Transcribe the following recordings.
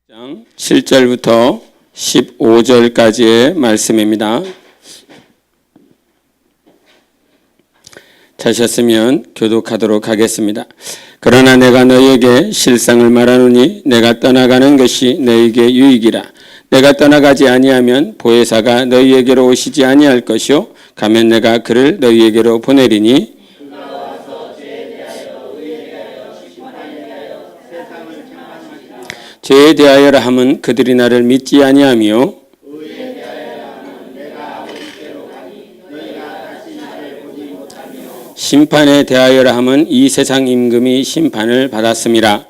장 7절부터 15절까지의 말씀입니다. 찾으셨으면 교독하도록 하겠습니다. 그러나 내가 너희에게 실상을 말하노니 내가 떠나가는 것이 너희에게 유익이라. 내가 떠나가지 아니하면 보혜사가 너희에게로 오시지 아니할 것이요 가면 내가 그를 너희에게로 보내리니 죄에 대하여라 함은 그들이 나를 믿지 아니하며 심판에 대하여라 함은 이 세상 임금이 심판을 받았음이라.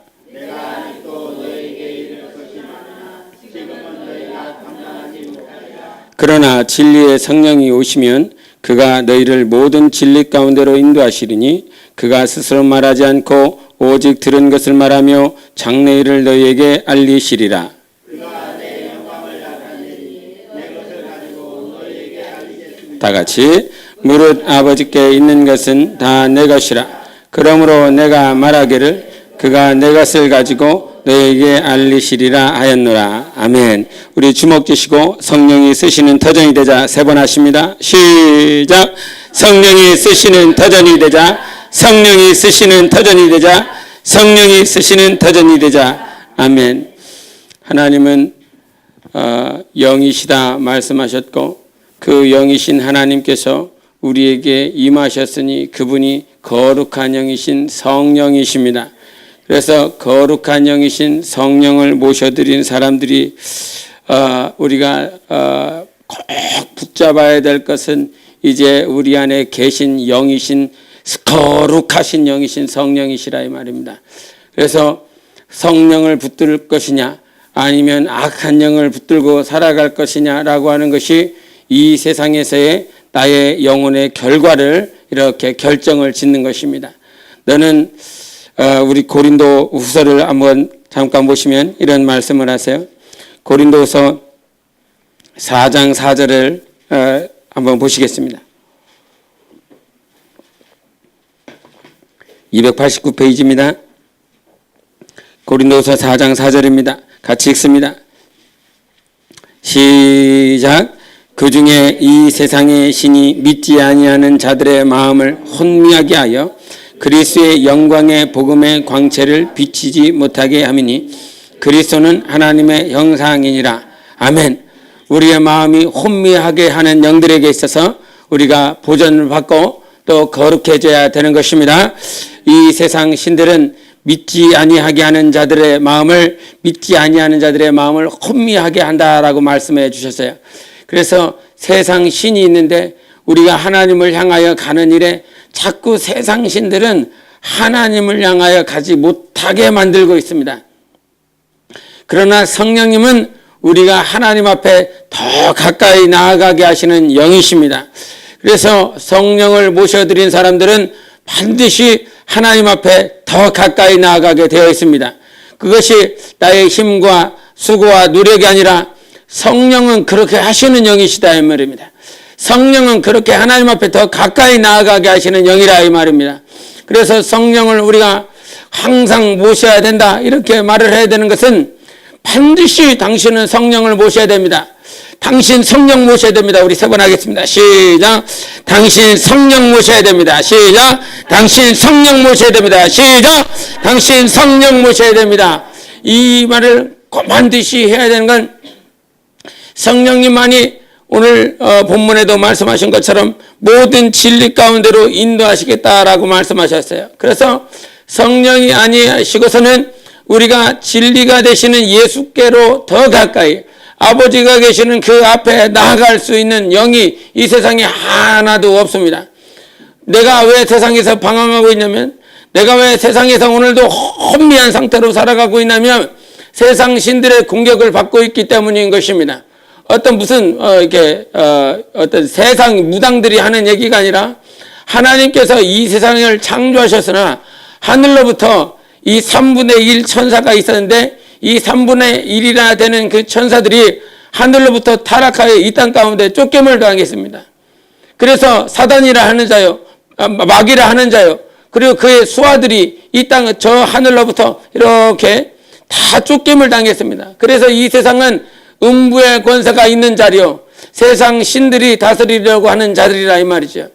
그러나 진리의 성령이 오시면 그가 너희를 모든 진리 가운데로 인도하시리니 그가 스스로 말하지 않고 오직 들은 것을 말하며 장래일을 너희에게 알리시리라. 다 같이 무릇 아버지께 있는 것은 다 내 것이라. 그러므로 내가 말하기를 그가 내 것을 가지고 너에게 알리시리라 하였노라. 아멘. 우리 주목 주시고 성령이 쓰시는 터전이 되자 세 번 하십니다. 시작. 성령이 쓰시는 터전이 되자. 성령이 쓰시는 터전이 되자. 성령이 쓰시는 터전이 되자. 아멘. 하나님은 영이시다 말씀하셨고 그 영이신 하나님께서 우리에게 임하셨으니 그분이 거룩한 영이신 성령이십니다. 그래서 거룩한 영이신 성령을 모셔드린 사람들이 우리가 꼭 붙잡아야 될 것은 이제 우리 안에 계신 영이신 거룩하신 영이신 성령이시라 이 말입니다. 그래서 성령을 붙들 것이냐 아니면 악한 영을 붙들고 살아갈 것이냐라고 하는 것이 이 세상에서의 나의 영혼의 결과를 이렇게 결정을 짓는 것입니다. 너는 우리 고린도 후서를 한번 잠깐 보시면 이런 말씀을 하세요. 고린도 후서 4장 4절을 한번 보시겠습니다. 289페이지입니다. 고린도서 4장 4절입니다. 같이 읽습니다. 시작. 그 중에 이 세상의 신이 믿지 아니하는 자들의 마음을 혼미하게 하여 그리스도의 영광의 복음의 광채를 비치지 못하게 함이니 그리스도는 하나님의 형상이니라. 아멘. 우리의 마음이 혼미하게 하는 영들에게 있어서 우리가 보전을 받고 또 거룩해져야 되는 것입니다. 이 세상 신들은 믿지 아니하게 하는 자들의 마음을 혼미하게 한다라고 말씀해 주셨어요. 그래서 세상 신이 있는데 우리가 하나님을 향하여 가는 일에 자꾸 세상 신들은 하나님을 향하여 가지 못하게 만들고 있습니다. 그러나 성령님은 우리가 하나님 앞에 더 가까이 나아가게 하시는 영이십니다. 그래서 성령을 모셔드린 사람들은 반드시 하나님 앞에 더 가까이 나아가게 되어 있습니다. 그것이 나의 힘과 수고와 노력이 아니라 성령은 그렇게 하시는 영이시다 이 말입니다. 성령은 그렇게 하나님 앞에 더 가까이 나아가게 하시는 영이라 이 말입니다. 그래서 성령을 우리가 항상 모셔야 된다 이렇게 말을 해야 되는 것은 반드시 당신은 성령을 모셔야 됩니다. 당신 성령 모셔야 됩니다. 우리 세 번 하겠습니다. 시작. 당신 성령 모셔야 됩니다. 시작. 당신 성령 모셔야 됩니다. 시작. 당신 성령 모셔야 됩니다. 이 말을 반드시 해야 되는 건 성령님만이 오늘 본문에도 말씀하신 것처럼 모든 진리 가운데로 인도하시겠다라고 말씀하셨어요. 그래서 성령이 아니시고서는 우리가 진리가 되시는 예수께로 더 가까이 아버지가 계시는 그 앞에 나아갈 수 있는 영이 이 세상에 하나도 없습니다. 내가 왜 세상에서 방황하고 있냐면 내가 왜 세상에서 오늘도 혼미한 상태로 살아가고 있냐면 세상 신들의 공격을 받고 있기 때문인 것입니다. 어떤 어떤 세상 무당들이 하는 얘기가 아니라 하나님께서 이 세상을 창조하셨으나 하늘로부터 이 3분의 1 천사가 있었는데 이 3분의 1이나 되는 그 천사들이 하늘로부터 타락하여 이 땅 가운데 쫓김을 당했습니다. 그래서 사단이라 하는 자요, 마귀라 하는 자요, 그리고 그의 수하들이 이 땅 저 하늘로부터 이렇게 다 쫓김을 당했습니다. 그래서 이 세상은 음부의 권세가 있는 자리요, 세상 신들이 다스리려고 하는 자리라 이 말이죠.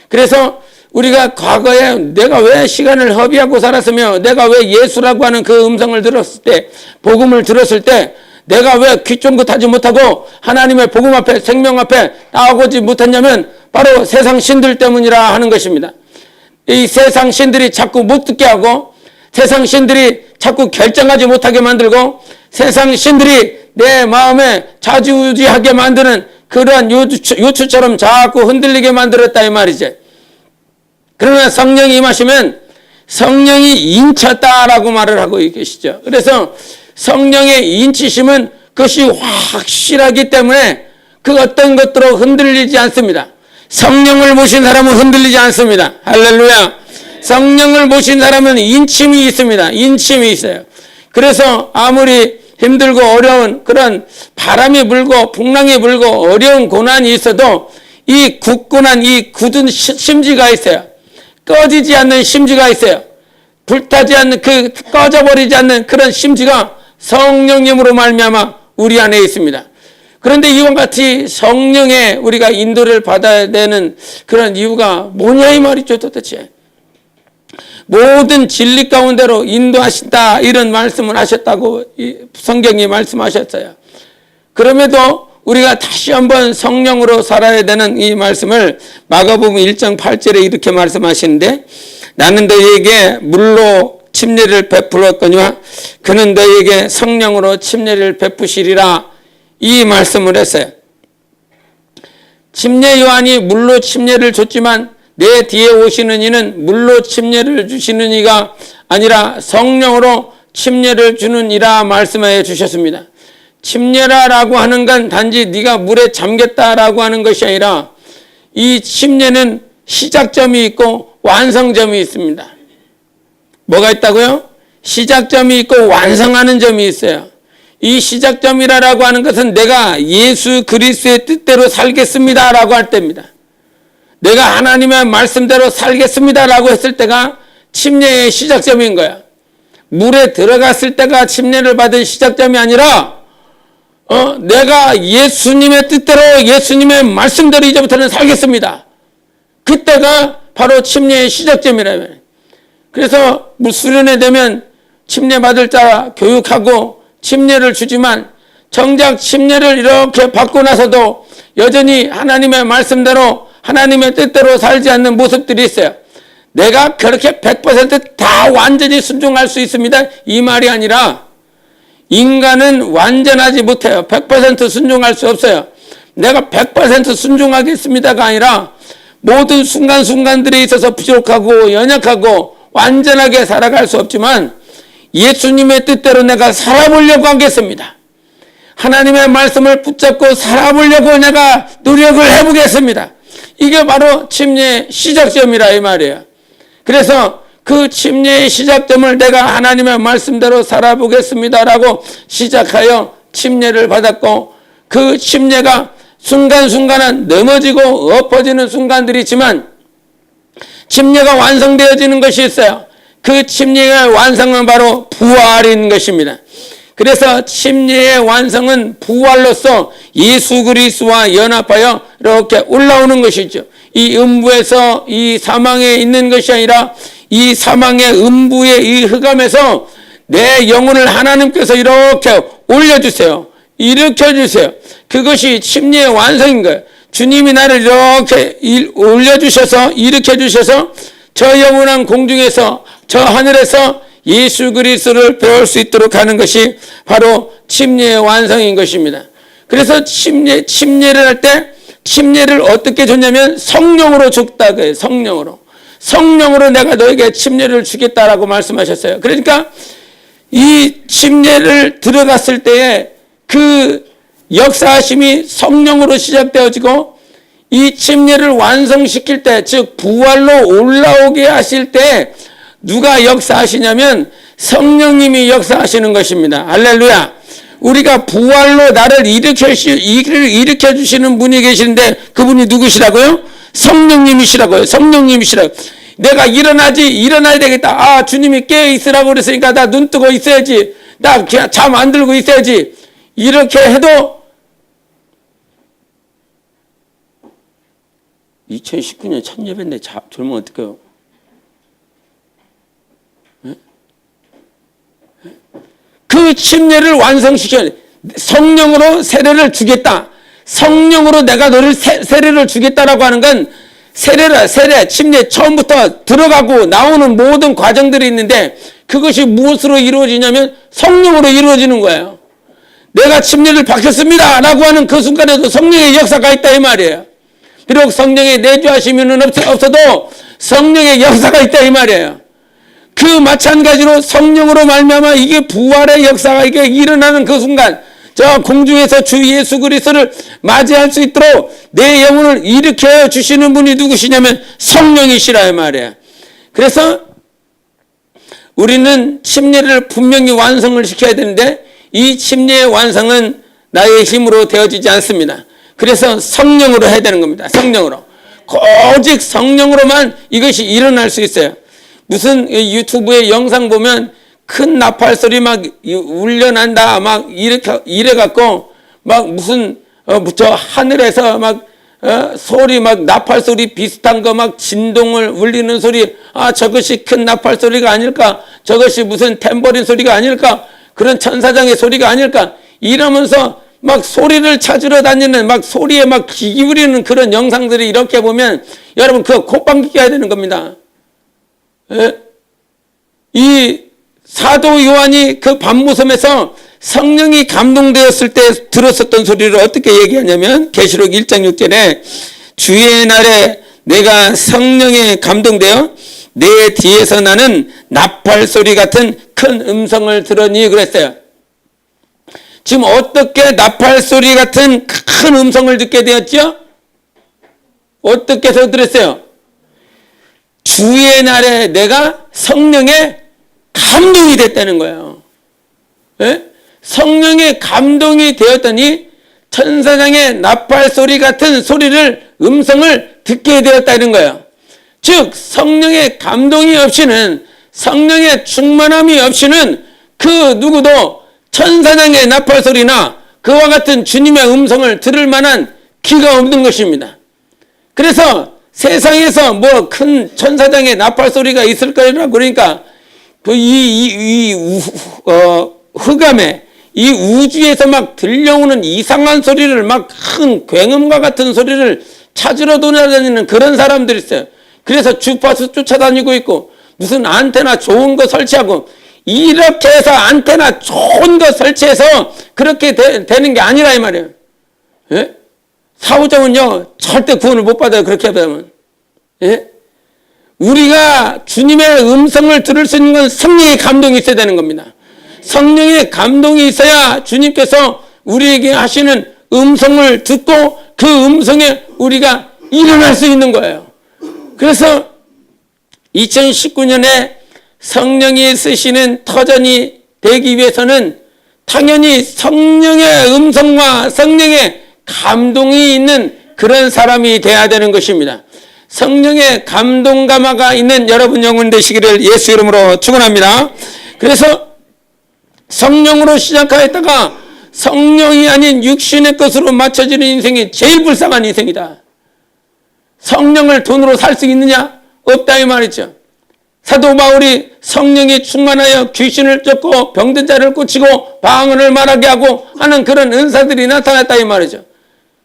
그래서 우리가 과거에 내가 왜 시간을 허비하고 살았으며, 내가 왜 예수라고 하는 그 음성을 들었을 때, 복음을 들었을 때 내가 왜 귀 쫑긋하지 못하고 하나님의 복음 앞에, 생명 앞에 나아오지 못했냐면 바로 세상 신들 때문이라 하는 것입니다. 이 세상 신들이 자꾸 못 듣게 하고, 세상 신들이 자꾸 결정하지 못하게 만들고, 세상 신들이 내 마음에 좌지우지하게 만드는 그러한 요추처럼 자꾸 흔들리게 만들었다 이 말이죠. 그러나 성령이 임하시면 성령이 인쳤다라고 말을 하고 계시죠. 그래서 성령의 인치심은 그것이 확실하기 때문에 그 어떤 것들로 흔들리지 않습니다. 성령을 모신 사람은 흔들리지 않습니다. 할렐루야. 성령을 모신 사람은 인침이 있습니다. 인침이 있어요. 그래서 아무리 힘들고 어려운 그런 바람이 불고 풍랑이 불고 어려운 고난이 있어도 이 굳건한 이 굳은 심지가 있어요. 꺼지지 않는 심지가 있어요. 불타지 않는 그 꺼져버리지 않는 그런 심지가 성령님으로 말미암아 우리 안에 있습니다. 그런데 이와 같이 성령의 우리가 인도를 받아야 되는 그런 이유가 뭐냐 이 말이죠. 도대체 모든 진리 가운데로 인도하신다 이런 말씀을 하셨다고 성경이 말씀하셨어요. 그럼에도 우리가 다시 한번 성령으로 살아야 되는 이 말씀을 마가복음 1장 8절에 이렇게 말씀하시는데, 나는 너희에게 물로 침례를 베풀었거니와 그는 너희에게 성령으로 침례를 베푸시리라 이 말씀을 했어요. 침례 요한이 물로 침례를 줬지만 내 뒤에 오시는 이는 물로 침례를 주시는 이가 아니라 성령으로 침례를 주는 이라 말씀해 주셨습니다. 침례라고 하는 건 단지 네가 물에 잠겼다라고 하는 것이 아니라 이 침례는 시작점이 있고 완성점이 있습니다. 뭐가 있다고요? 시작점이 있고 완성하는 점이 있어요. 이 시작점이라고 하는 것은 내가 예수 그리스도의 뜻대로 살겠습니다라고 할 때입니다. 내가 하나님의 말씀대로 살겠습니다라고 했을 때가 침례의 시작점인 거야. 물에 들어갔을 때가 침례를 받은 시작점이 아니라 내가 예수님의 뜻대로 예수님의 말씀대로 이제부터는 살겠습니다. 그때가 바로 침례의 시작점이라면. 그래서 수련회 되면 침례 받을 자 교육하고 침례를 주지만 정작 침례를 이렇게 받고 나서도 여전히 하나님의 말씀대로 하나님의 뜻대로 살지 않는 모습들이 있어요. 내가 그렇게 100% 완전히 순종할 수 있습니다 이 말이 아니라, 인간은 완전하지 못해요. 100% 순종할 수 없어요. 내가 100% 순종하겠습니다가 아니라 모든 순간순간들에 있어서 부족하고 연약하고 완전하게 살아갈 수 없지만 예수님의 뜻대로 내가 살아보려고 하겠습니다. 하나님의 말씀을 붙잡고 살아보려고 내가 노력을 해보겠습니다. 이게 바로 침례의 시작점이라 이 말이에요. 그래서 그 침례의 시작점을 내가 하나님의 말씀대로 살아보겠습니다라고 시작하여 침례를 받았고, 그 침례가 순간순간은 넘어지고 엎어지는 순간들이 있지만 침례가 완성되어지는 것이 있어요. 그 침례의 완성은 바로 부활인 것입니다. 그래서 침례의 완성은 부활로서 예수 그리스도와 연합하여 이렇게 올라오는 것이죠. 이 음부에서 이 사망에 있는 것이 아니라 이 사망의 음부의 이 흑암에서 내 영혼을 하나님께서 이렇게 올려주세요. 일으켜주세요. 그것이 침례의 완성인 거예요. 주님이 나를 이렇게 올려주셔서 일으켜주셔서 저 영원한 공중에서 저 하늘에서 예수 그리스도를 배울 수 있도록 하는 것이 바로 침례의 완성인 것입니다. 그래서 침례를 할 때 침례를 어떻게 줬냐면 성령으로 줬다 그래요. 성령으로 내가 너에게 침례를 주겠다라고 말씀하셨어요. 그러니까 이 침례를 들어갔을 때에 그 역사하심이 성령으로 시작되어지고, 이 침례를 완성시킬 때, 즉 부활로 올라오게 하실 때 누가 역사하시냐면 성령님이 역사하시는 것입니다. 할렐루야. 우리가 부활로 나를 일으켜 주시는 분이 계시는데 그분이 누구시라고요? 성령님이시라고요. 성령님이시라고. 내가 일어나야 되겠다. 주님이 깨어 있으라고 그랬으니까 나 눈 뜨고 있어야지. 나 그냥 잠 안 들고 있어야지. 이렇게 해도 2019년 첫 예배인데 졸면 어떡해요? 그 침례를 완성시켜야 돼. 성령으로 세례를 주겠다. 성령으로 내가 너를 세례를 주겠다라고 하는 건 세례, 침례 처음부터 들어가고 나오는 모든 과정들이 있는데 그것이 무엇으로 이루어지냐면 성령으로 이루어지는 거예요. 내가 침례를 받겠습니다 라고 하는 그 순간에도 성령의 역사가 있다 이 말이에요. 비록 성령의 내주하심은 없어도 성령의 역사가 있다 이 말이에요. 그 마찬가지로 성령으로 말미암아 이게 부활의 역사가 이게 일어나는 그 순간 저 공중에서 주 예수 그리스도를 맞이할 수 있도록 내 영혼을 일으켜 주시는 분이 누구시냐면 성령이시라 이 말이에요. 그래서 우리는 침례를 분명히 완성을 시켜야 되는데 이 침례의 완성은 나의 힘으로 되어지지 않습니다. 그래서 성령으로 해야 되는 겁니다. 성령으로. 오직 성령으로만 이것이 일어날 수 있어요. 무슨 유튜브에 영상 보면 큰 나팔 소리 막 울려난다 막 이래갖고 막 무슨 저 하늘에서 막 소리 막 나팔 소리 비슷한 거 막 진동을 울리는 소리 저것이 큰 나팔 소리가 아닐까 저것이 무슨 탬버린 소리가 아닐까 그런 천사장의 소리가 아닐까 이러면서 막 소리를 찾으러 다니는 막 소리에 막 귀 기울이는 그런 영상들이 이렇게 보면 여러분 그거 콧방귀 껴야 되는 겁니다. 예? 이 사도 요한이 그 밤무섬에서 성령이 감동되었을 때 들었었던 소리를 어떻게 얘기하냐면 계시록 1장 6절에 주의 날에 내가 성령에 감동되어 내 뒤에서 나는 나팔 소리 같은 큰 음성을 들으니 그랬어요. 지금 어떻게 나팔 소리 같은 큰 음성을 듣게 되었죠? 어떻게 해서 들었어요? 주의 날에 내가 성령에 감동이 됐다는 거예요. 예? 성령의 감동이 되었더니 천사장의 나팔 소리 같은 음성을 듣게 되었다는 거예요. 즉 성령의 감동이 없이는 성령의 충만함이 없이는 그 누구도 천사장의 나팔 소리나 그와 같은 주님의 음성을 들을 만한 귀가 없는 것입니다. 그래서 세상에서 뭐 큰 천사장의 나팔 소리가 있을 거라고 그러니까 흑암에 이 우주에서 막 들려오는 이상한 소리를 막 큰 굉음과 같은 소리를 찾으러 돌아다니는 그런 사람들이 있어요. 그래서 주파수 쫓아다니고 있고 무슨 안테나 좋은 거 설치하고 이렇게 해서 안테나 좋은 거 설치해서 그렇게 되는 게 아니라 이 말이에요. 예? 사후정은요 절대 구원을 못 받아요. 그렇게 하면. 예? 우리가 주님의 음성을 들을 수 있는 건 성령의 감동이 있어야 되는 겁니다. 성령의 감동이 있어야 주님께서 우리에게 하시는 음성을 듣고 그 음성에 우리가 일어날 수 있는 거예요. 그래서 2019년에 성령이 쓰시는 터전이 되기 위해서는 당연히 성령의 음성과 성령의 감동이 있는 그런 사람이 돼야 되는 것입니다. 성령의 감동 감화가 있는 여러분 영혼 되시기를 예수 이름으로 축원합니다. 그래서 성령으로 시작하였다가 성령이 아닌 육신의 것으로 맞춰지는 인생이 제일 불쌍한 인생이다. 성령을 돈으로 살 수 있느냐? 없다 이 말이죠. 사도 바울이 성령이 충만하여 귀신을 쫓고 병든 자를 고치고 방언을 말하게 하고 하는 그런 은사들이 나타났다 이 말이죠.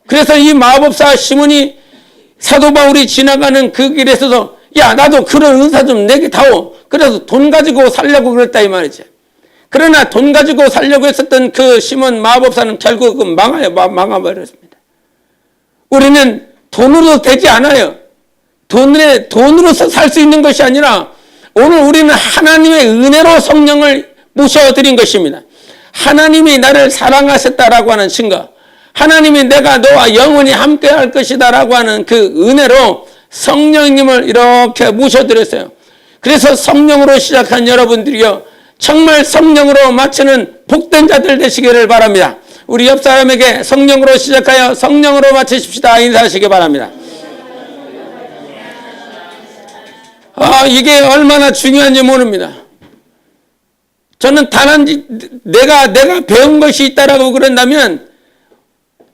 그래서 이 마법사 시몬이 사도 바울이 지나가는 그 길에서도 야 나도 그런 은사 좀 내게 다오. 그래서 돈 가지고 살려고 그랬다 이 말이죠. 그러나 돈 가지고 살려고 했었던 그 시몬 마법사는 결국은 망해버렸습니다. 우리는 돈으로 되지 않아요. 돈으로서 살 수 있는 것이 아니라 오늘 우리는 하나님의 은혜로 성령을 모셔드린 것입니다. 하나님이 나를 사랑하셨다라고 하는 증거, 하나님이 내가 너와 영원히 함께 할 것이다 라고 하는 그 은혜로 성령님을 이렇게 모셔드렸어요. 그래서 성령으로 시작한 여러분들이요 정말 성령으로 마치는 복된 자들 되시기를 바랍니다. 우리 옆 사람에게 성령으로 시작하여 성령으로 마치십시다 인사하시기 바랍니다. 이게 얼마나 중요한지 모릅니다. 저는 내가 배운 것이 있다라고 그런다면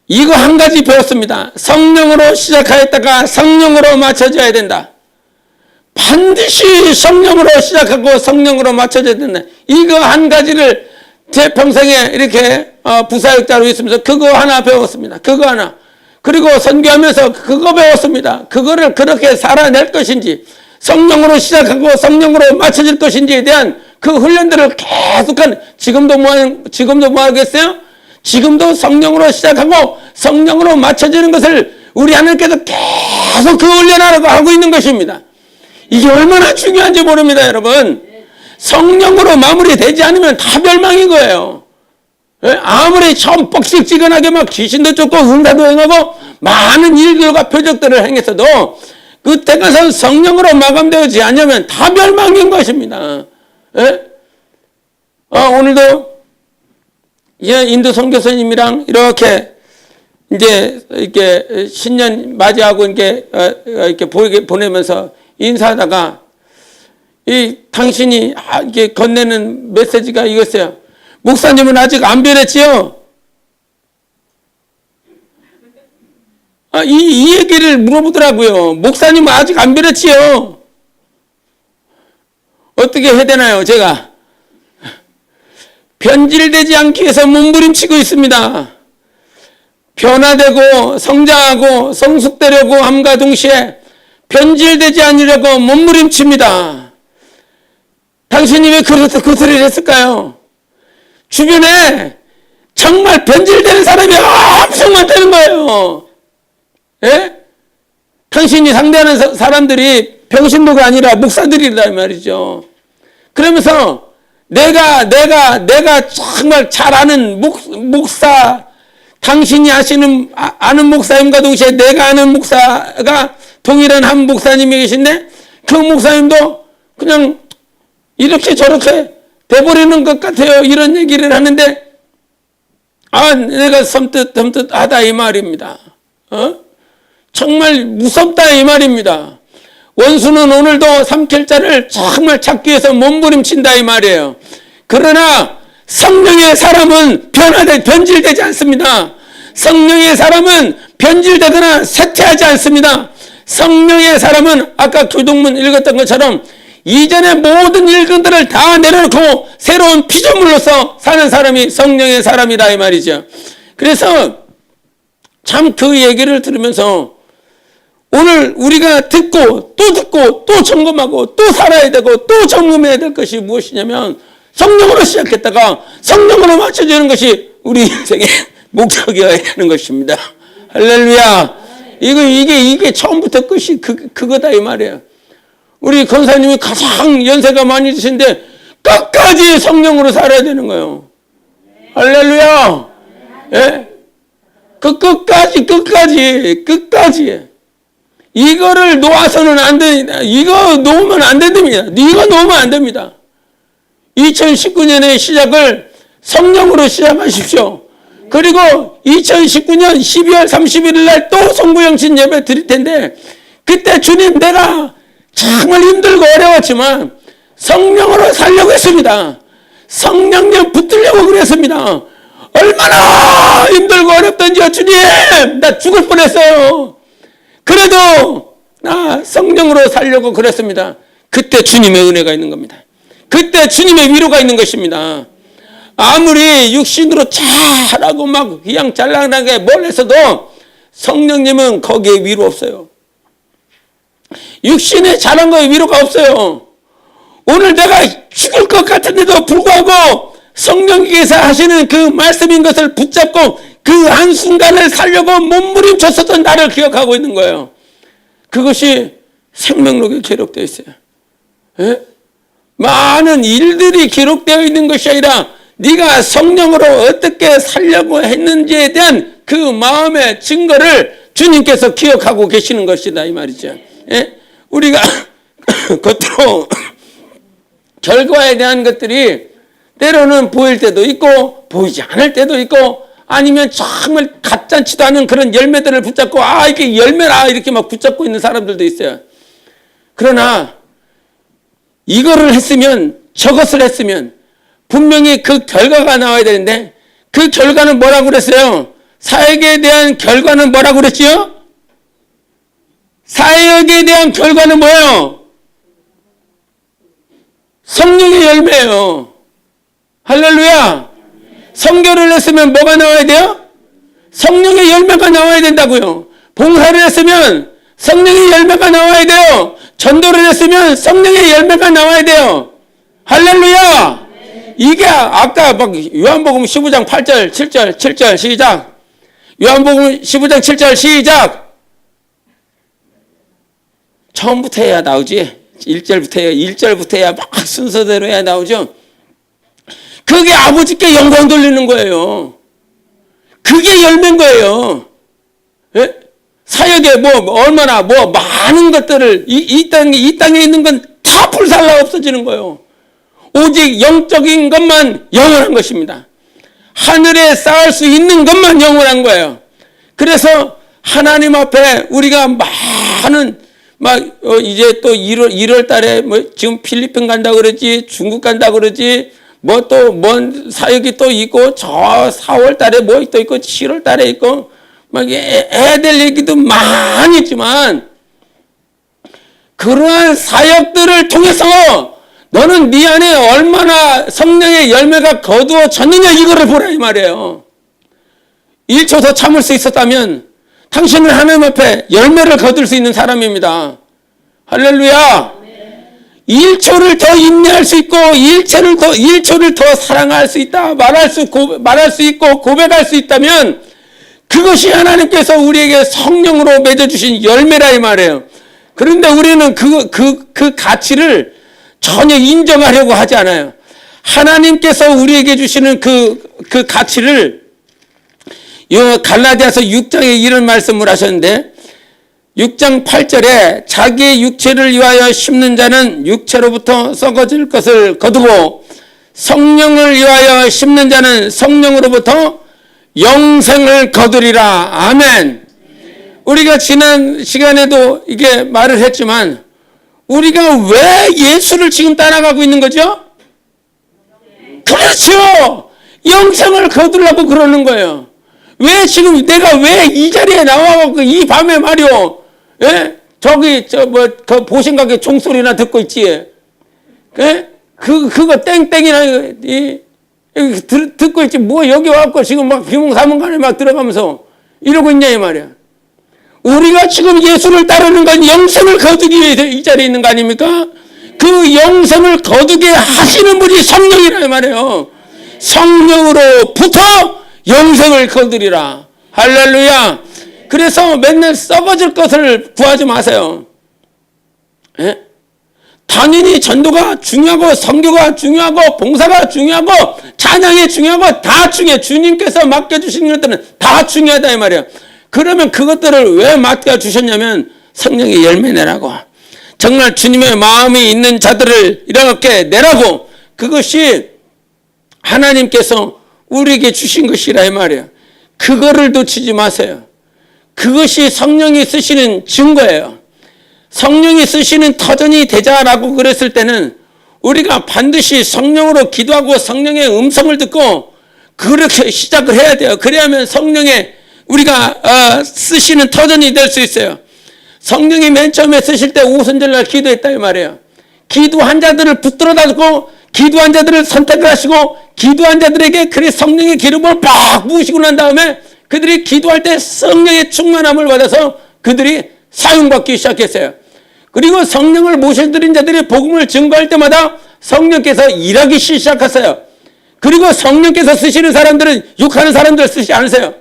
이거 한 가지 배웠습니다. 성령으로 시작하였다가 성령으로 맞춰져야 된다. 반드시 성령으로 시작하고 성령으로 맞춰져야 된다. 이거 한 가지를 제 평생에 이렇게 부사역자로 있으면서 그거 하나 배웠습니다. 그거 하나. 그리고 선교하면서 그거 배웠습니다. 그거를 그렇게 살아낼 것인지, 성령으로 시작하고 성령으로 맞춰질 것인지에 대한 그 훈련들을 계속한, 지금도 뭐 하겠어요? 지금도 성령으로 시작하고 성령으로 맞춰지는 것을 우리 하나님께서 계속 그 훈련하라고 하고 있는 것입니다. 이게 얼마나 중요한지 모릅니다, 여러분. 성령으로 마무리되지 않으면 다 멸망인 거예요. 아무리 처음 뻑씩지근하게 막 귀신도 쫓고 응사도 행하고 많은 일들과 표적들을 행했어도 그때 가서 성령으로 마감되지 않으면 다 멸망인 것입니다. 오늘도 인도 선교사님이랑 이렇게 이제 이렇게 신년 맞이하고 이렇게 보내면서 인사하다가 당신이 이렇게 건네는 메시지가 이거였어요. 목사님은 아직 안 변했지요? 이 얘기를 물어보더라고요. 목사님은 아직 안 변했지요? 어떻게 해야 되나요, 제가? 변질되지 않기 위해서 몸부림치고 있습니다. 변화되고 성장하고 성숙되려고 함과 동시에 변질되지 않으려고 몸부림칩니다. 당신이 왜 그 소리를 했을까요? 주변에 정말 변질되는 사람이 엄청 많다는 거예요. 예? 당신이 상대하는 사람들이 병신도가 아니라 목사들이란 말이죠. 그러면서 내가 정말 잘 아는 목사, 당신이 아는 목사님과 동시에 내가 아는 목사가 동일한 한 목사님이 계신데 그 목사님도 그냥 이렇게 저렇게 돼버리는 것 같아요. 이런 얘기를 하는데 내가 섬뜩하다 이 말입니다. 정말 무섭다 이 말입니다. 원수는 오늘도 삼킬 자를 정말 찾기 위해서 몸부림친다 이 말이에요. 그러나 성령의 사람은 변질되지 않습니다. 성령의 사람은 변질되거나 쇠퇴하지 않습니다. 성령의 사람은 아까 교동문 읽었던 것처럼 이전의 모든 일근들을 다 내려놓고 새로운 피조물로서 사는 사람이 성령의 사람이다 이 말이죠. 그래서 참 그 얘기를 들으면서 오늘 우리가 듣고 또 점검하고 또 살아야 되고 또 점검해야 될 것이 무엇이냐면 성령으로 시작했다가 성령으로 맞춰지는 것이 우리 인생의 목적이어야 하는 것입니다. 할렐루야. 이게 처음부터 끝이 그거다 이 말이에요. 우리 권사님이 가장 연세가 많이 드신데 끝까지 성령으로 살아야 되는 거예요. 할렐루야. 예? 끝까지. 이거를 놓아서는 안 됩니다. 이거 놓으면 안 됩니다. 이거 놓으면 안 됩니다. 2019년의 시작을 성령으로 시작하십시오. 그리고 2019년 12월 31일 날 또 성부영신 예배 드릴 텐데 그때 주님 내가 정말 힘들고 어려웠지만 성령으로 살려고 했습니다. 성령님 붙들려고 그랬습니다. 얼마나 힘들고 어렵던지요. 주님 나 죽을 뻔했어요. 그래도 나 성령으로 살려고 그랬습니다. 그때 주님의 은혜가 있는 겁니다. 그때 주님의 위로가 있는 것입니다. 아무리 육신으로 잘하고 막 그냥 잘나가게 뭘 했어도 성령님은 거기에 위로 없어요. 육신에 잘한 거에 위로가 없어요. 오늘 내가 죽을 것 같은데도 불구하고 성령께서 하시는 그 말씀인 것을 붙잡고 그 한순간을 살려고 몸부림쳤었던 나를 기억하고 있는 거예요. 그것이 생명록에 기록되어 있어요. 예? 많은 일들이 기록되어 있는 것이 아니라 네가 성령으로 어떻게 살려고 했는지에 대한 그 마음의 증거를 주님께서 기억하고 계시는 것이다 이 말이죠. 예? 우리가 겉으로 결과에 대한 것들이 때로는 보일 때도 있고 보이지 않을 때도 있고 아니면 정말 가짠치도 않은 그런 열매들을 붙잡고 이게 열매라 이렇게 막 붙잡고 있는 사람들도 있어요. 그러나 이거를 했으면 저것을 했으면 분명히 그 결과가 나와야 되는데 그 결과는 뭐라고 그랬어요? 사역에 대한 결과는 뭐라고 그랬지요? 사역에 대한 결과는 뭐예요? 성령의 열매예요. 할렐루야. 선교를 했으면 뭐가 나와야 돼요? 성령의 열매가 나와야 된다고요. 봉사를 했으면 성령의 열매가 나와야 돼요. 전도를 했으면 성령의 열매가 나와야 돼요. 할렐루야. 이게 아까 막 요한복음 15장 8절 7절 시작. 요한복음 15장 7절 시작. 처음부터 해야 나오지. 1절부터 해야 1절부터 해야 막 순서대로 해야 나오죠. 그게 아버지께 영광 돌리는 거예요. 그게 열매인 거예요. 예? 사역에 얼마나 많은 것들을 이 땅에 있는 건 다 불살라 없어지는 거예요. 오직 영적인 것만 영원한 것입니다. 하늘에 쌓을 수 있는 것만 영원한 거예요. 그래서 하나님 앞에 우리가 많은 이제 또 1월 달에 지금 필리핀 간다 그러지, 중국 간다 그러지, 또 먼 사역이 또 있고, 저 4월 달에 또 있고, 7월 달에 있고, 애들 얘기도 많이 있지만, 그러한 사역들을 통해서 너는 네 안에 얼마나 성령의 열매가 거두어졌느냐 이거를 보라 이 말이에요. 1초 더 참을 수 있었다면 당신은 하나님 앞에 열매를 거둘 수 있는 사람입니다. 할렐루야. 1초를 더 인내할 수 있고 1초를 더 사랑할 수 있다. 말할 수 있고 고백할 수 있다면 그것이 하나님께서 우리에게 성령으로 맺어주신 열매라 이 말이에요. 그런데 우리는 그 가치를 전혀 인정하려고 하지 않아요. 하나님께서 우리에게 주시는 그 가치를 갈라디아서 6장에 이런 말씀을 하셨는데 6장 8절에 자기의 육체를 위하여 심는 자는 육체로부터 썩어질 것을 거두고 성령을 위하여 심는 자는 성령으로부터 영생을 거두리라. 아멘. 우리가 지난 시간에도 이게 말을 했지만 우리가 왜 예수를 지금 따라가고 있는 거죠? 그렇죠. 영생을 거두려고 그러는 거예요. 왜 지금 내가 왜 이 자리에 나와갖고 이 밤에 말이요, 예? 그 보신각에 종소리나 듣고 있지. 예? 그거 땡땡이나, 듣고 있지. 여기 와갖고 지금 막 비몽사몽간에 막 들어가면서 이러고 있냐, 이 말이야. 우리가 지금 예수를 따르는 건 영생을 거두기 위해 이 자리에 있는 거 아닙니까? 그 영생을 거두게 하시는 분이 성령이라, 이 말이에요. 성령으로부터 영생을 거두리라. 할렐루야. 그래서 맨날 썩어질 것을 구하지 마세요. 예? 당연히 전도가 중요하고 선교가 중요하고 봉사가 중요하고 찬양이 중요하고 다 중요해. 주님께서 맡겨주신 것들은 다 중요하다 이 말이에요. 그러면 그것들을 왜 맡겨주셨냐면 성령의 열매 내라고. 정말 주님의 마음이 있는 자들을 이렇게 내라고. 그것이 하나님께서 우리에게 주신 것이라 이 말이에요. 그거를 놓치지 마세요. 그것이 성령이 쓰시는 증거예요. 성령이 쓰시는 터전이 되자라고 그랬을 때는 우리가 반드시 성령으로 기도하고 성령의 음성을 듣고 그렇게 시작을 해야 돼요. 그래야만 성령의 우리가 쓰시는 터전이 될 수 있어요. 성령이 맨 처음에 쓰실 때 오순절날 기도했다 이 말이에요. 기도한 자들을 붙들어다 주고 기도한 자들을 선택을 하시고 기도한 자들에게 그리 성령의 기름을 팍 부으시고 난 다음에 그들이 기도할 때 성령의 충만함을 받아서 그들이 사용받기 시작했어요. 그리고 성령을 모셔드린 자들이 복음을 증거할 때마다 성령께서 일하기 시작했어요. 그리고 성령께서 쓰시는 사람들은 욕하는 사람들 쓰지 않으세요.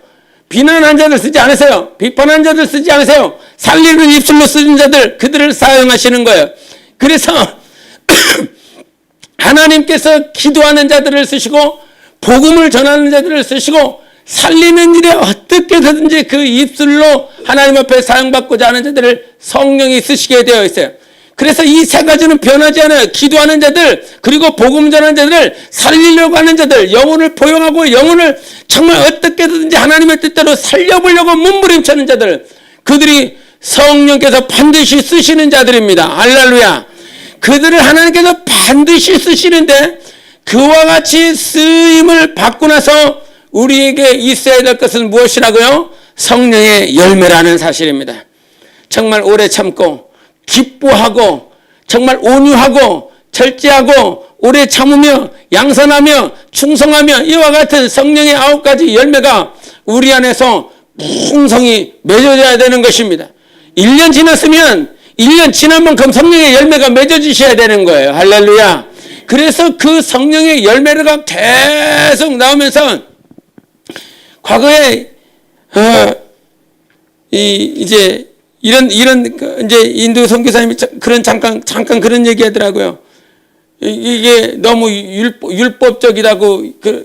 비난한 자들 쓰지 않으세요. 비판한 자들 쓰지 않으세요. 살리는 입술로 쓰는 자들 그들을 사용하시는 거예요. 그래서 하나님께서 기도하는 자들을 쓰시고 복음을 전하는 자들을 쓰시고 살리는 일에 어떻게든지 그 입술로 하나님 앞에 사용받고자 하는 자들을 성령이 쓰시게 되어 있어요. 그래서 이 세 가지는 변하지 않아요. 기도하는 자들 그리고 복음 전하는 자들 살리려고 하는 자들 영혼을 포용하고 영혼을 정말 어떻게든지 하나님의 뜻대로 살려보려고 몸부림치는 자들 그들이 성령께서 반드시 쓰시는 자들입니다. 할렐루야. 그들을 하나님께서 반드시 쓰시는데 그와 같이 쓰임을 받고 나서 우리에게 있어야 될 것은 무엇이라고요? 성령의 열매라는 사실입니다. 정말 오래 참고 기뻐하고 정말 온유하고 절제하고 오래 참으며 양선하며 충성하며 이와 같은 성령의 9가지 열매가 우리 안에서 풍성히 맺어져야 되는 것입니다. 1년 지났으면 1년 지난 만큼 성령의 열매가 맺어지셔야 되는 거예요. 할렐루야. 그래서 그 성령의 열매가 계속 나오면서 과거에 이제 이런 이제 인도 선교사님이 그런 잠깐 그런 얘기하더라고요. 이게 너무 율법적이라고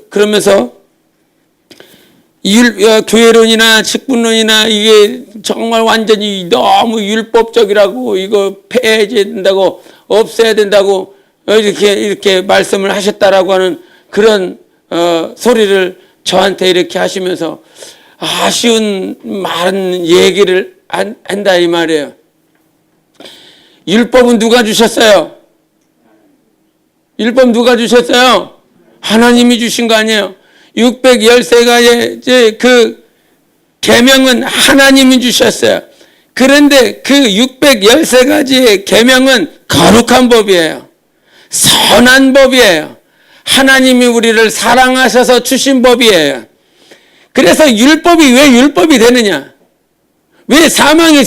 그러면서 교회론이나 직분론이나 이게 정말 완전히 너무 율법적이라고 이거 폐해져야 된다고 없애야 된다고 이렇게 말씀을 하셨다라고 하는 그런 소리를 저한테 이렇게 하시면서 아쉬운 많은 얘기를 한다 이 말이에요. 율법은 누가 주셨어요? 율법 누가 주셨어요? 하나님이 주신 거 아니에요. 613가지의 그 계명은 하나님이 주셨어요. 그런데 그 613가지의 계명은 거룩한 법이에요. 선한 법이에요. 하나님이 우리를 사랑하셔서 주신 법이에요. 그래서 율법이 왜 율법이 되느냐? 왜 사망이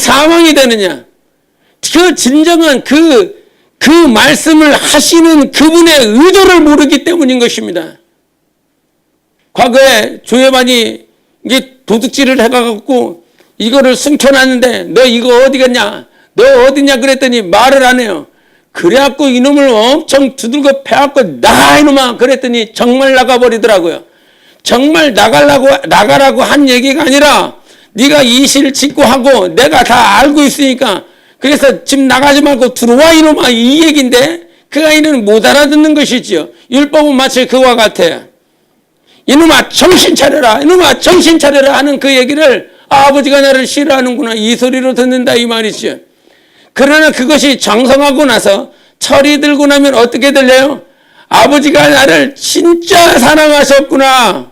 되느냐? 그 진정한 그 말씀을 하시는 그분의 의도를 모르기 때문인 것입니다. 과거에 조회반이 이게 도둑질을 해가지고 이거를 숨겨놨는데 너 이거 어디 갔냐? 너 어디냐? 그랬더니 말을 안 해요. 그래갖고 이놈을 엄청 두들겨 패갖고 나가 이놈아 그랬더니 정말 나가버리더라고요. 정말 나가라고 한 얘기가 아니라 네가 이실 짓고 하고 내가 다 알고 있으니까 그래서 집 나가지 말고 들어와 이놈아 이 얘기인데 그 아이는 못 알아듣는 것이지요. 율법은 마치 그와 같아요. 이놈아 정신 차려라 이놈아 정신 차려라 하는 그 얘기를 아버지가 나를 싫어하는구나 이 소리로 듣는다 이 말이죠. 그러나 그것이 정성하고 나서 철이 들고 나면 어떻게 들려요? 아버지가 나를 진짜 사랑하셨구나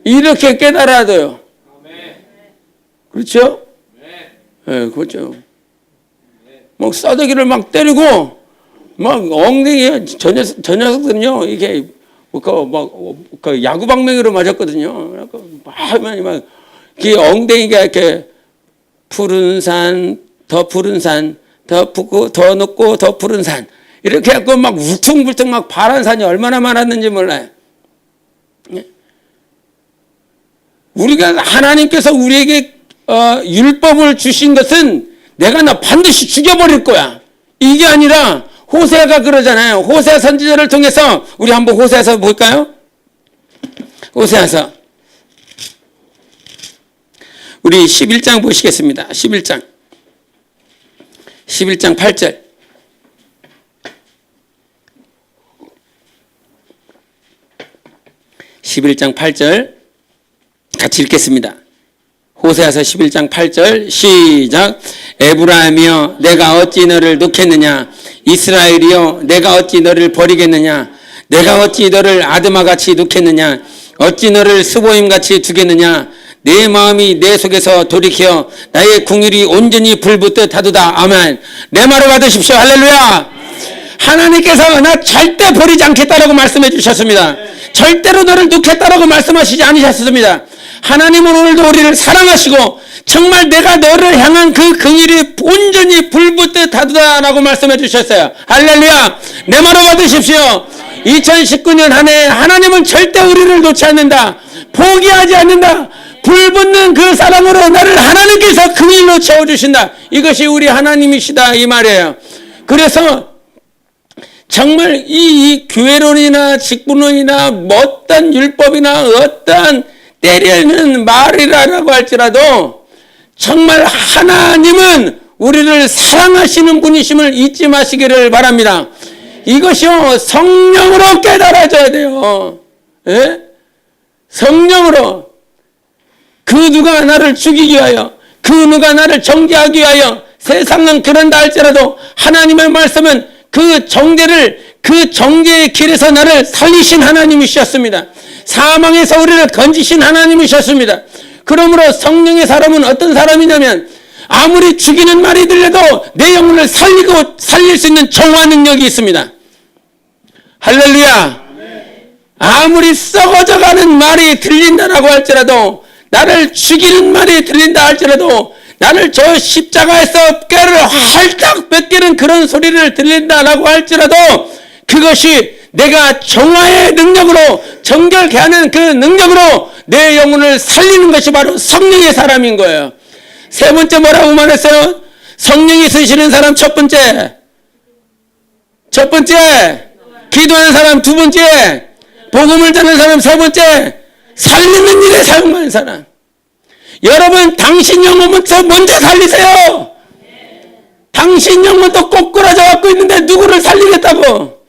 이렇게 깨달아도요. 그렇죠? 네, 그렇죠. 막 싸대기를 막 때리고 막 엉덩이에 저 녀석들은요 이게 그 야구 방망이로 맞았거든요. 막 그 엉덩이가 이렇게 푸른 산, 더 푸른 산, 더 푸고 더 높고 더 푸른 산 이렇게 해갖고 막 울퉁불퉁 막 파란 산이 얼마나 많았는지 몰라요. 우리가 하나님께서 우리에게 율법을 주신 것은 내가 너 반드시 죽여버릴 거야. 이게 아니라 호세아가 그러잖아요. 호세아 선지자를 통해서 우리 한번 호세아서 볼까요? 호세아서 우리 11장 보시겠습니다. 11장 8절 11장 8절 같이 읽겠습니다. 호세아서 11장 8절 시작. 에브라임이여 내가 어찌 너를 놓겠느냐 이스라엘이여 내가 어찌 너를 버리겠느냐 내가 어찌 너를 아드마같이 놓겠느냐 어찌 너를 스보임같이 두겠느냐 내 마음이 내 속에서 돌이켜 나의 궁일이 온전히 불붙듯 하도다. 아멘. 내 말을 받으십시오. 할렐루야. 하나님께서 나 절대 버리지 않겠다라고 말씀해 주셨습니다. 절대로 너를 놓겠다라고 말씀하시지 않으셨습니다. 하나님은 오늘도 우리를 사랑하시고 정말 내가 너를 향한 그 긍휼이 온전히 불붙듯 하도다라고 말씀해 주셨어요. 할렐루야. 내 말을 받으십시오. 2019년 한 해 하나님은 절대 우리를 놓지 않는다. 포기하지 않는다. 불붙는 그 사랑으로 나를 하나님께서 긍휼로 채워주신다. 이것이 우리 하나님이시다 이 말이에요. 그래서 정말 이 교회론이나 직분론이나 어떤 율법이나 어떤 때리는 말이라고 할지라도 정말 하나님은 우리를 사랑하시는 분이심을 잊지 마시기를 바랍니다. 이것이요 성령으로 깨달아져야 돼요. 예? 성령으로 그 누가 나를 죽이기 위하여 그 누가 나를 정죄하기 위하여 세상은 그런다 할지라도 하나님의 말씀은 그 정죄를 그 정죄의 길에서 나를 살리신 하나님이셨습니다. 사망에서 우리를 건지신 하나님이셨습니다. 그러므로 성령의 사람은 어떤 사람이냐면 아무리 죽이는 말이 들려도 내 영혼을 살릴 수 있는 정화 능력이 있습니다. 할렐루야. 아무리 썩어져가는 말이 들린다라고 할지라도, 나를 죽이는 말이 들린다 할지라도, 나를 저 십자가에서 뼈를 활짝 벗기는 그런 소리를 들린다라고 할지라도 그것이 내가 정화의 능력으로, 정결케 하는 그 능력으로 내 영혼을 살리는 것이 바로 성령의 사람인 거예요. 세 번째 뭐라고 말했어요? 성령이 쓰시는 사람 첫 번째, 기도하는 사람 두 번째, 복음을 전하는 사람 세 번째, 살리는 일에 사용하는 사람. 여러분, 당신 영혼부터 먼저 살리세요. 당신 영혼도 꼬꾸라져 갖고 있는데 누구를 살리겠다고?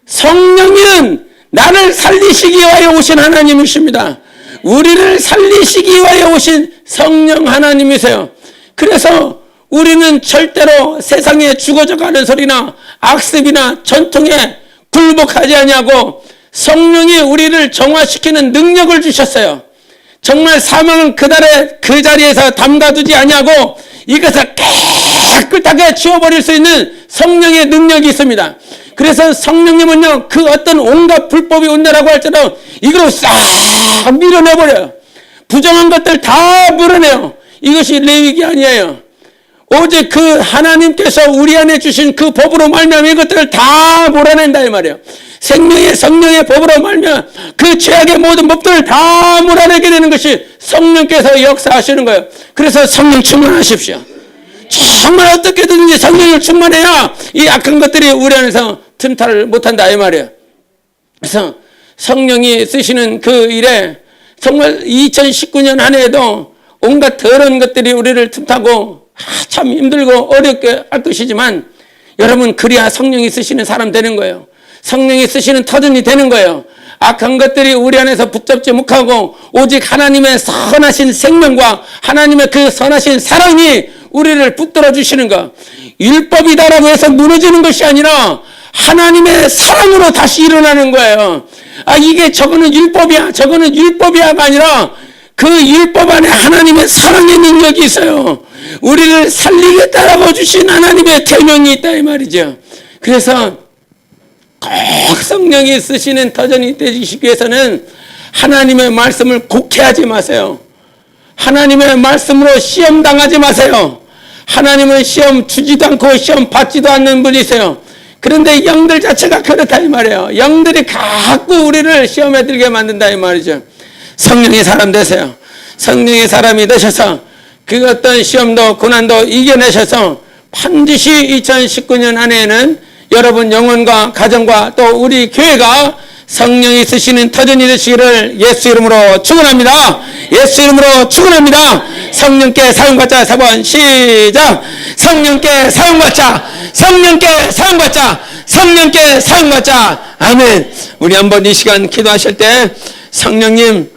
성령은 나를 살리시기 위하여 오신 하나님이십니다. 우리를 살리시기 위하여 오신 성령 하나님이세요. 그래서 우리는 절대로 세상에 죽어져가는 소리나 악습이나 전통에 굴복하지 아니하고 성령이 우리를 정화시키는 능력을 주셨어요. 정말 사망은 그 자리에서 담가두지 아니하고 이것을 깨끗하게 지워버릴 수 있는 성령의 능력이 있습니다. 그래서 성령님은요, 그 어떤 온갖 불법이 온다라고 할지라도 이걸로 싹 밀어내버려요. 부정한 것들 다 밀어내요. 이것이 레위기 아니에요. 오직 그 하나님께서 우리 안에 주신 그 법으로 말미암아 이것들을 다 몰아낸다 이 말이에요. 생명의 성령의 법으로 말미암아 그 죄악의 모든 법들을 다 몰아내게 되는 것이 성령께서 역사하시는 거예요. 그래서 성령 충만하십시오. 정말 어떻게든지 성령을 충만해야 이 악한 것들이 우리 안에서 틈탈을 못한다 이 말이에요. 그래서 성령이 쓰시는 그 일에 정말 2019년 한 해에도 온갖 더러운 것들이 우리를 틈타고 참 힘들고 어렵게 할 것이지만 여러분, 그래야 성령이 쓰시는 사람 되는 거예요. 성령이 쓰시는 터전이 되는 거예요. 악한 것들이 우리 안에서 붙잡지 못하고 오직 하나님의 선하신 생명과 하나님의 그 선하신 사랑이 우리를 붙들어 주시는 것. 율법이다라고 해서 무너지는 것이 아니라 하나님의 사랑으로 다시 일어나는 거예요. 저거는 율법이야가 아니라 그 율법 안에 하나님의 사랑의 능력이 있어요. 우리를 살리겠다라고 주신 하나님의 계명이 있다 이 말이죠. 그래서 꼭 성령이 쓰시는 터전이 되시기 위해서는 하나님의 말씀을 곡해하지 마세요. 하나님의 말씀으로 시험 당하지 마세요. 하나님은 시험 주지도 않고 시험 받지도 않는 분이세요. 그런데 영들 자체가 그렇다 이 말이에요. 영들이 자꾸 우리를 시험에 들게 만든다 이 말이죠. 성령의 사람 되세요. 성령의 사람이 되셔서 그 어떤 시험도 고난도 이겨내셔서 반드시 2019년 한 해에는 여러분 영혼과 가정과 또 우리 교회가 성령이 쓰시는 터전이 되시기를 예수 이름으로 축원합니다. 예수 이름으로 축원합니다. 성령께 사용받자. 4번 시작. 성령께 사용받자. 성령께 사용받자. 성령께 사용받자. 아멘. 우리 한번 이 시간 기도하실 때 성령님,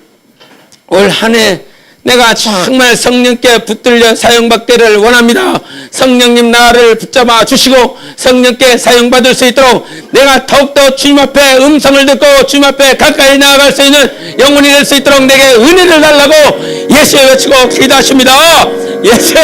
올 한 해 내가 정말 성령께 붙들려 사용받기를 원합니다. 성령님 나를 붙잡아 주시고 성령께 사용받을 수 있도록 내가 더욱더 주님 앞에 음성을 듣고 주님 앞에 가까이 나아갈 수 있는 영혼이 될 수 있도록 내게 은혜를 달라고 예수의 외치고 기도하십니다. 예수.